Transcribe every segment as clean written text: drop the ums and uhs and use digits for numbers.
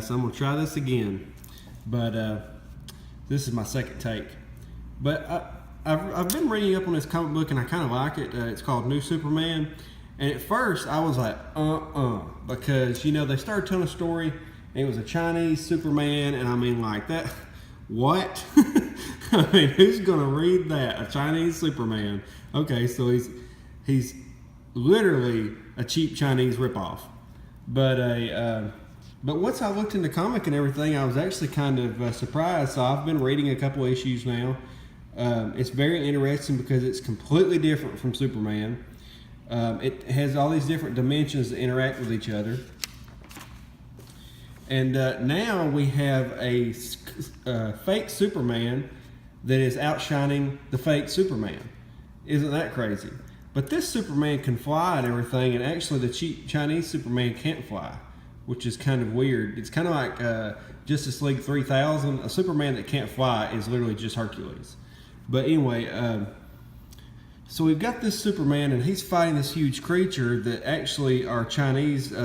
guys, so I'm gonna try this again. But this is my second take. But I've been reading up on this comic book and I kind of like it. It's called New Superman. And at first I was like, because, you know, they started telling a story and it was a Chinese Superman, and I mean, like, that, what? I mean, who's gonna read that? A Chinese Superman. Okay, so he's literally a cheap Chinese ripoff. But once I looked into comic and everything, I was actually kind of surprised. So I've been reading a couple issues now. It's very interesting because it's completely different from Superman. It has all these different dimensions that interact with each other. And now we have a fake Superman that is outshining the fake Superman. Isn't that crazy? But this Superman can fly and everything, and actually the cheap Chinese Superman can't fly, which is kind of weird. It's kind of like Justice League 3000. A Superman that can't fly is literally just Hercules. But anyway, so we've got this Superman, and he's fighting this huge creature that actually our Chinese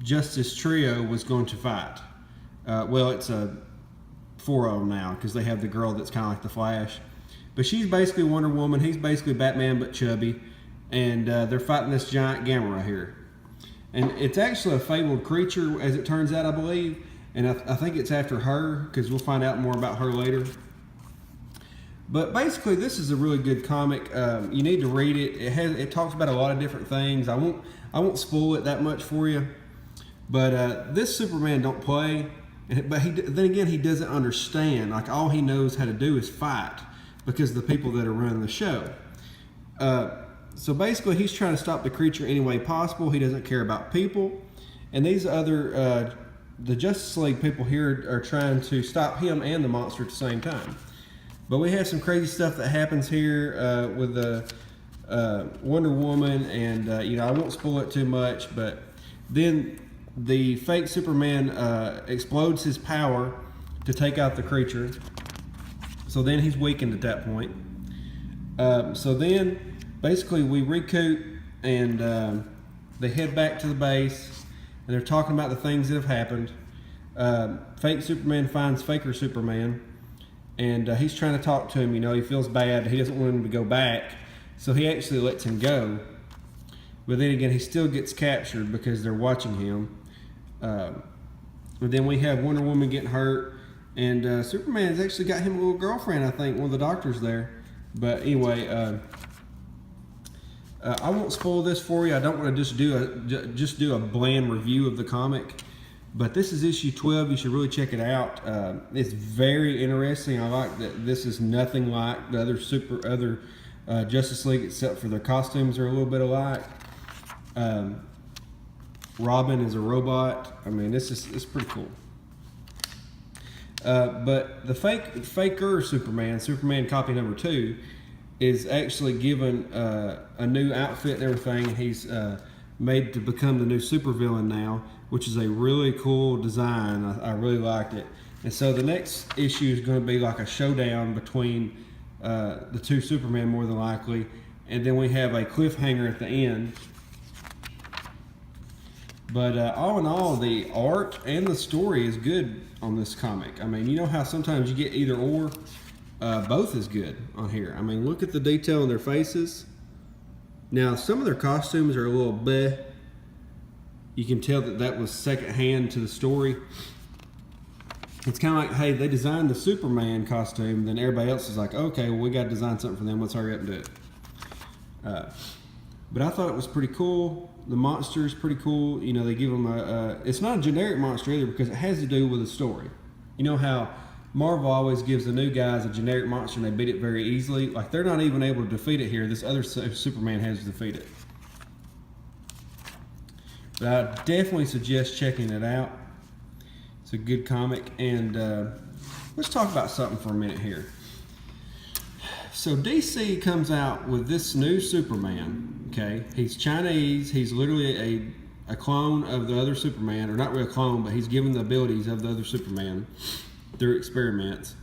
Justice Trio was going to fight. Well, it's a 4 of them now because they have the girl that's kind of like the Flash. But she's basically Wonder Woman. He's basically Batman but chubby. And they're fighting this giant Gamera here. And it's actually a fabled creature, as it turns out, I believe. And I think it's after her, because we'll find out more about her later. But basically, this is a really good comic. You need to read it. It talks about a lot of different things. I won't spoil it that much for you. But this Superman don't play. But then again, he doesn't understand. Like, all he knows how to do is fight because of the people that are running the show. So basically, he's trying to stop the creature any way possible. He doesn't care about people. And these other, the Justice League people here are trying to stop him and the monster at the same time. But we have some crazy stuff that happens here with the Wonder Woman, and you know, I won't spoil it too much, but then the fake Superman explodes his power to take out the creature. So then he's weakened at that point. So then basically we recoup, and they head back to the base, and they're talking about the things that have happened. Fake Superman finds faker Superman, and he's trying to talk to him. You know, he feels bad. He doesn't want him to go back, so he actually lets him go. But then again, he still gets captured because they're watching him. But then we have Wonder Woman getting hurt, and Superman's actually got him a little girlfriend, I think, one of the doctors there. But anyway, I won't spoil this for you. I don't want to just do a bland review of the comic. But this is issue 12. You should really check it out. It's very interesting. I like that this is nothing like the other Justice League, except for their costumes are a little bit alike. Robin is a robot. I mean, it's pretty cool. But the faker Superman copy number 2, is actually given a new outfit and everything. He's made to become the new supervillain now, which is a really cool design. I really liked it. And so the next issue is going to be like a showdown between the two Superman, more than likely. And then we have a cliffhanger at the end. But all in all, the art and the story is good on this comic. I mean, you know how sometimes you get either or? Both is good on here. I mean, look at the detail in their faces. Now, some of their costumes are a little bleh. You can tell that was second hand to the story. It's kind of like, hey, they designed the Superman costume, then everybody else is like, okay, well, we got to design something for them. Let's hurry up and do it. But I thought it was pretty cool. The monster is pretty cool. You know, they give them it's not a generic monster either, because it has to do with the story. You know how Marvel always gives the new guys a generic monster and they beat it very easily? Like, they're not even able to defeat it here. This other Superman has to defeat it. But I definitely suggest checking it out. It's a good comic. And let's talk about something for a minute here. So DC comes out with this new Superman, okay? He's Chinese. He's literally a clone of the other Superman, or not really a clone, but he's given the abilities of the other Superman through experiments.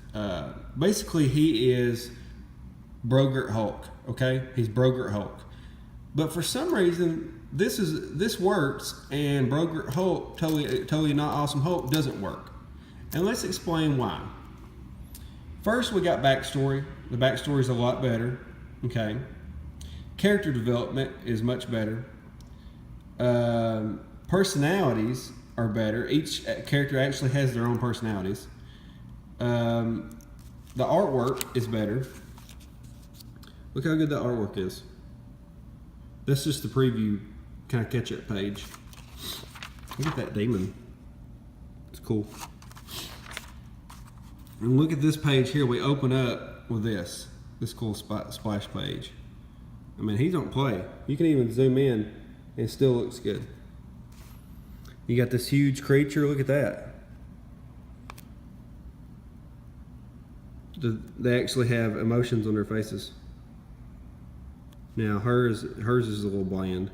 Basically, he is Brogurt Hulk, okay? He's Brogurt Hulk. But for some reason, this works, and Broker Hulk, totally not awesome Hulk, doesn't work. And let's explain why. First, we got backstory. The backstory is a lot better. Okay. Character development is much better. Personalities are better. Each character actually has their own personalities. The artwork is better. Look how good the artwork is. That's just the preview kind of catch-up page. Look at that demon. It's cool. And look at this page here. We open up with this cool splash page. I mean, he don't play. You can even zoom in and it still looks good. You got this huge creature. Look at that. They actually have emotions on their faces. Now hers is a little bland.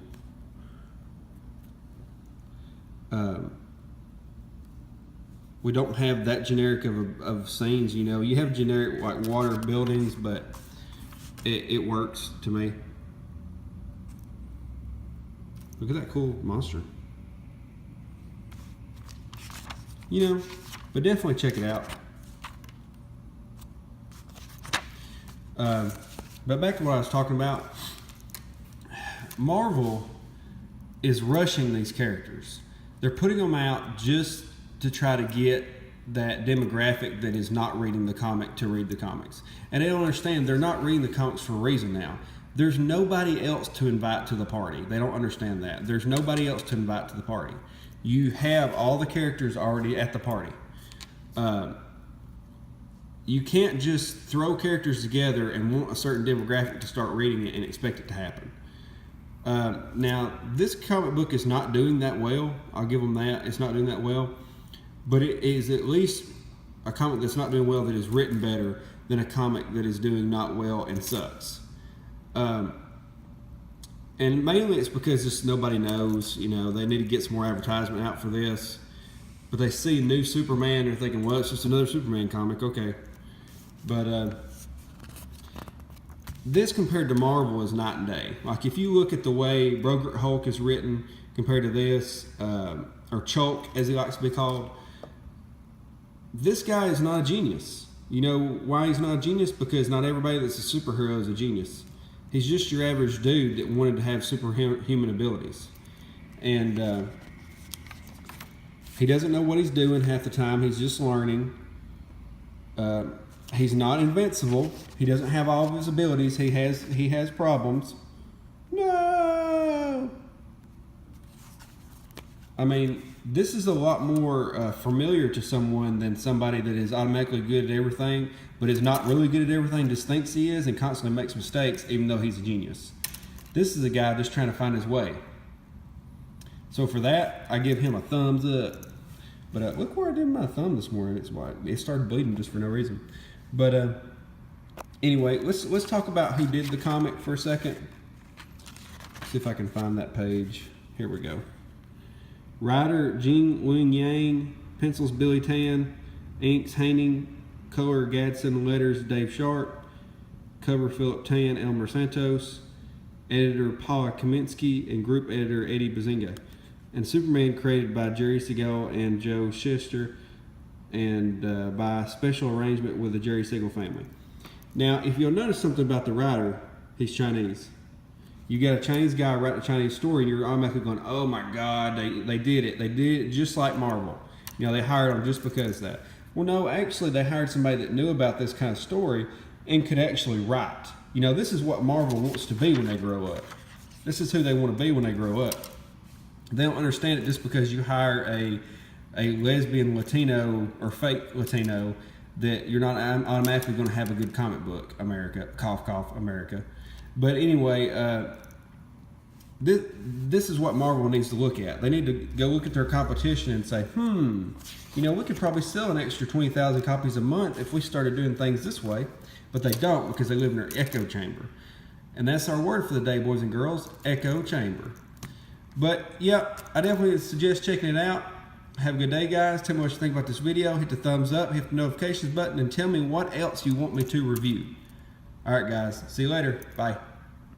We don't have that generic of scenes. You know, you have generic like water buildings, but it works to me. Look at that cool monster. You know, but definitely check it out. But back to what I was talking about. Marvel is rushing these characters. They're putting them out just to try to get that demographic that is not reading the comic to read the comics. And they don't understand they're not reading the comics for a reason now. There's nobody else to invite to the party. They don't understand that. There's nobody else to invite to the party. You have all the characters already at the party. You can't just throw characters together and want a certain demographic to start reading it and expect it to happen. Now, this comic book is not doing that well. I'll give them that. It's not doing that well. But it is at least a comic that's not doing well that is written better than a comic that is doing not well and sucks. And mainly it's because just nobody knows. You know, they need to get some more advertisement out for this. But they see new Superman and they're thinking, well, it's just another Superman comic. Okay. But this compared to Marvel is night and day. Like if you look at the way Broker Hulk is written compared to this, or Chulk as he likes to be called, this guy is not a genius. You know why he's not a genius? Because not everybody that's a superhero is a genius. He's just your average dude that wanted to have superhuman abilities. And he doesn't know what he's doing half the time. He's just learning. He's not invincible. He doesn't have all of his abilities. He has problems. No. I mean, this is a lot more familiar to someone than somebody that is automatically good at everything, but is not really good at everything, just thinks he is and constantly makes mistakes even though he's a genius. This is a guy just trying to find his way. So for that, I give him a thumbs up. But look where I did my thumb this morning. It started bleeding just for no reason. But anyway, let's talk about who did the comic for a second. See if I can find that page. Here we go. Writer Jing Wun Yang, pencils Billy Tan, inks Haining, color Gadsden, letters Dave Sharp, cover Philip Tan, Elmer Santos, editor Paula Kaminsky, and group editor Eddie Bazinga. And Superman created by Jerry Siegel and Joe Shuster, and by special arrangement with the Jerry Siegel family. Now, if you'll notice something about the writer, he's Chinese. You got a Chinese guy write a Chinese story, and you're automatically going, oh my God, they did it. They did it just like Marvel. You know, they hired him just because of that. Well, no, actually, they hired somebody that knew about this kind of story and could actually write. You know, this is what Marvel wants to be when they grow up. This is who they want to be when they grow up. They don't understand it just because you hire a lesbian Latino or fake Latino that you're not automatically going to have a good comic book, America. Cough, cough, America. But anyway, this is what Marvel needs to look at. They need to go look at their competition and say, you know, we could probably sell an extra 20,000 copies a month if we started doing things this way. But they don't, because they live in their echo chamber. And that's our word for the day, boys and girls, echo chamber. But, yep, I definitely suggest checking it out. Have a good day, guys. Tell me what you think about this video. Hit the thumbs up, hit the notifications button, and tell me what else you want me to review. All right, guys. See you later. Bye.